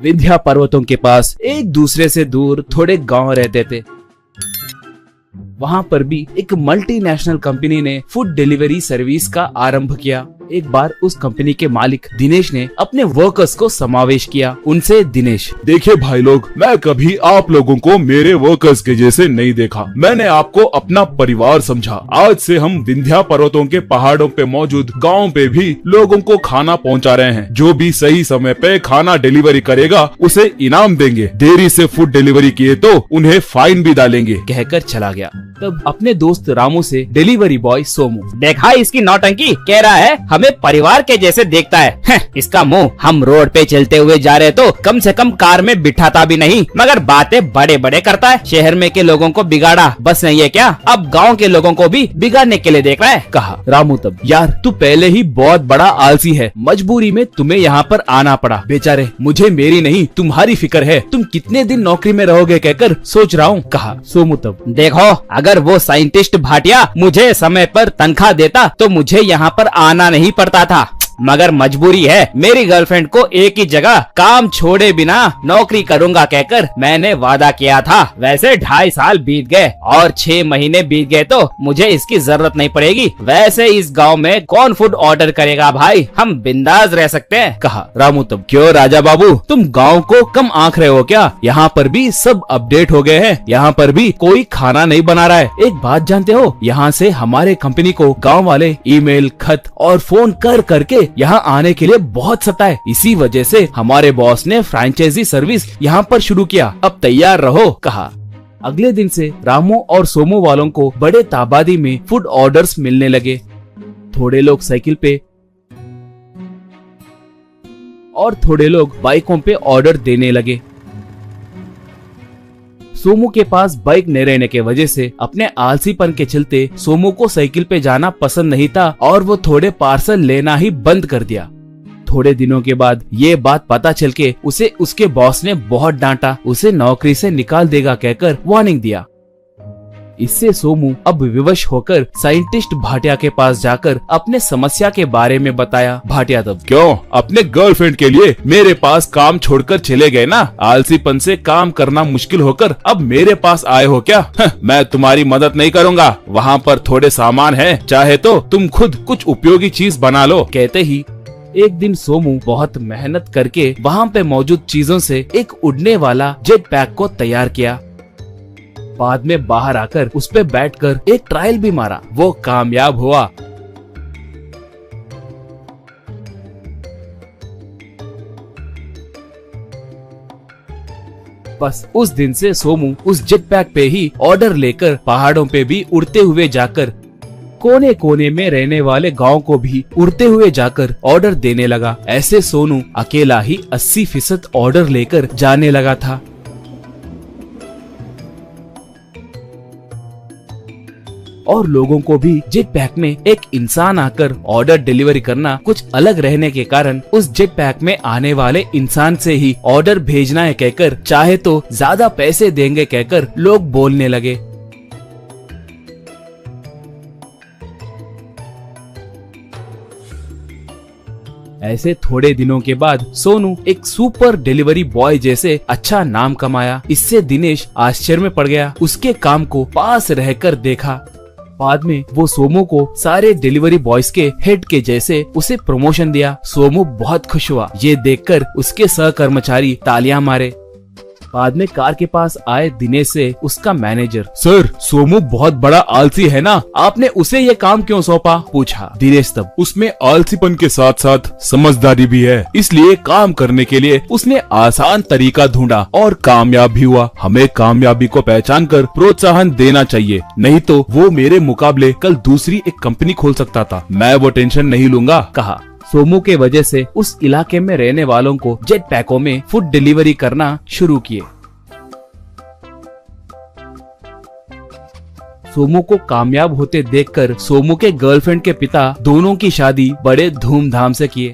विंध्या पर्वतों के पास एक दूसरे से दूर थोड़े गांव रहते थे। वहाँ पर भी एक मल्टीनेशनल कंपनी ने फूड डिलीवरी सर्विस का आरंभ किया। एक बार उस कंपनी के मालिक दिनेश ने अपने वर्कर्स को समावेश किया। उनसे दिनेश, देखिए भाई लोग, मैं कभी आप लोगों को मेरे वर्कर्स के जैसे नहीं देखा। मैंने आपको अपना परिवार समझा। आज से हम विंध्या पर्वतों के पहाड़ों पे मौजूद गाँव पे भी लोगों को खाना पहुंचा रहे हैं। जो भी सही समय पे खाना डिलीवरी करेगा उसे इनाम देंगे। देरी से फूड डिलीवरी किए तो उन्हें फाइन भी डालेंगे, कहकर चला गया। तब अपने दोस्त रामू से डिलीवरी बॉय सोमू, देखा इसकी नौटंकी, कह रहा है हमें परिवार के जैसे देखता है। इसका मुंह, हम रोड पे चलते हुए जा रहे तो कम से कम कार में बिठाता भी नहीं, मगर बातें बड़े बड़े करता है। शहर में के लोगों को बिगाड़ा, बस नहीं है क्या, अब गांव के लोगों को भी बिगाड़ने के लिए देख रहा है, कहा। रामू तब, यार तू पहले ही बहुत बड़ा आलसी है, मजबूरी में तुम्हें यहाँ पर आना पड़ा। बेचारे, मुझे मेरी नहीं तुम्हारी फिक्र है, तुम कितने दिन नौकरी में रहोगे कहकर सोच रहा हूँ, कहा। सोमू तब, देखो अगर वो साइंटिस्ट भाटिया मुझे समय पर तनख्वाह देता तो मुझे यहाँ पर आना नहीं पड़ता था, मगर मजबूरी है। मेरी गर्लफ्रेंड को एक ही जगह काम छोड़े बिना नौकरी करूंगा कहकर मैंने वादा किया था। वैसे 2.5 साल बीत गए और 6 महीने बीत गए तो मुझे इसकी जरूरत नहीं पड़ेगी। वैसे इस गांव में कौन फूड ऑर्डर करेगा भाई, हम बिंदास रह सकते हैं, कहा। रामू तब, क्यों राजा बाबू, तुम गाँव को कम आंक रहे हो क्या? यहाँ पर भी सब अपडेट हो गए हैं, यहाँ पर भी कोई खाना नहीं बना रहा है। एक बात जानते हो, यहाँ से हमारे कंपनी को गाँव वाले ईमेल, खत और फोन कर करके यहाँ आने के लिए बहुत सताए। इसी वजह से हमारे बॉस ने फ्रेंचाइजी सर्विस यहाँ पर शुरू किया। अब तैयार रहो, कहा। अगले दिन से रामू और सोमू वालों को बड़े तादाद में फूड ऑर्डर्स मिलने लगे। थोड़े लोग साइकिल पे और थोड़े लोग बाइकों पे ऑर्डर देने लगे। सोमू के पास बाइक न रहने के वजह से अपने आलसीपन के चलते सोमू को साइकिल पे जाना पसंद नहीं था और वो थोड़े पार्सल लेना ही बंद कर दिया। थोड़े दिनों के बाद ये बात पता चल के उसे उसके बॉस ने बहुत डांटा, उसे नौकरी से निकाल देगा कहकर वार्निंग दिया। इससे सोमू अब विवश होकर साइंटिस्ट भाटिया के पास जाकर अपने समस्या के बारे में बताया। भाटिया तब, क्यों, अपने गर्लफ्रेंड के लिए मेरे पास काम छोड़कर चले गए ना? आलसीपन से काम करना मुश्किल होकर अब मेरे पास आए हो क्या? मैं तुम्हारी मदद नहीं करूँगा। वहाँ पर थोड़े सामान है, चाहे तो तुम खुद कुछ उपयोगी चीज बना लो। कहते ही एक दिन सोमू बहुत मेहनत करके वहाँ पे मौजूद चीजों से एक उड़ने वाला जेट पैक को तैयार किया। बाद में बाहर आकर उस पे बैठकर एक ट्रायल भी मारा, वो कामयाब हुआ। बस उस दिन से सोमू उस जेट पैक पे ही ऑर्डर लेकर पहाड़ों पे भी उड़ते हुए जाकर, कोने कोने में रहने वाले गांव को भी उड़ते हुए जाकर ऑर्डर देने लगा। ऐसे सोनू अकेला ही 80% ऑर्डर लेकर जाने लगा था। और लोगों को भी जेट पैक में एक इंसान आकर ऑर्डर डिलीवरी करना कुछ अलग रहने के कारण उस जेट पैक में आने वाले इंसान से ही ऑर्डर भेजना है कहकर, चाहे तो ज्यादा पैसे देंगे कहकर लोग बोलने लगे। ऐसे थोड़े दिनों के बाद सोनू एक सुपर डिलीवरी बॉय जैसे अच्छा नाम कमाया। इससे दिनेश आश्चर्य में पड़ गया। उसके काम को पास रहकर देखा। बाद में वो सोमू को सारे डिलीवरी बॉयज के हेड के जैसे उसे प्रमोशन दिया। सोमू बहुत खुश हुआ। ये देखकर उसके सहकर्मचारी तालियां मारे। बाद में कार के पास आए दिनेश से उसका मैनेजर, सर, सोमू बहुत बड़ा आलसी है ना, आपने उसे ये काम क्यों सौंपा? पूछा। दिनेश तब, उसमें आलसीपन के साथ साथ समझदारी भी है, इसलिए काम करने के लिए उसने आसान तरीका ढूंढा और कामयाब भी हुआ। हमें कामयाबी को पहचान कर प्रोत्साहन देना चाहिए, नहीं तो वो मेरे मुकाबले कल दूसरी एक कंपनी खोल सकता था। मैं वो टेंशन नहीं लूंगा, कहा। सोमू के वजह से उस इलाके में रहने वालों को जेट पैकों में फूड डिलीवरी करना शुरू किए। सोमू को कामयाब होते देखकर सोमू के गर्लफ्रेंड के पिता दोनों की शादी बड़े धूमधाम से किए।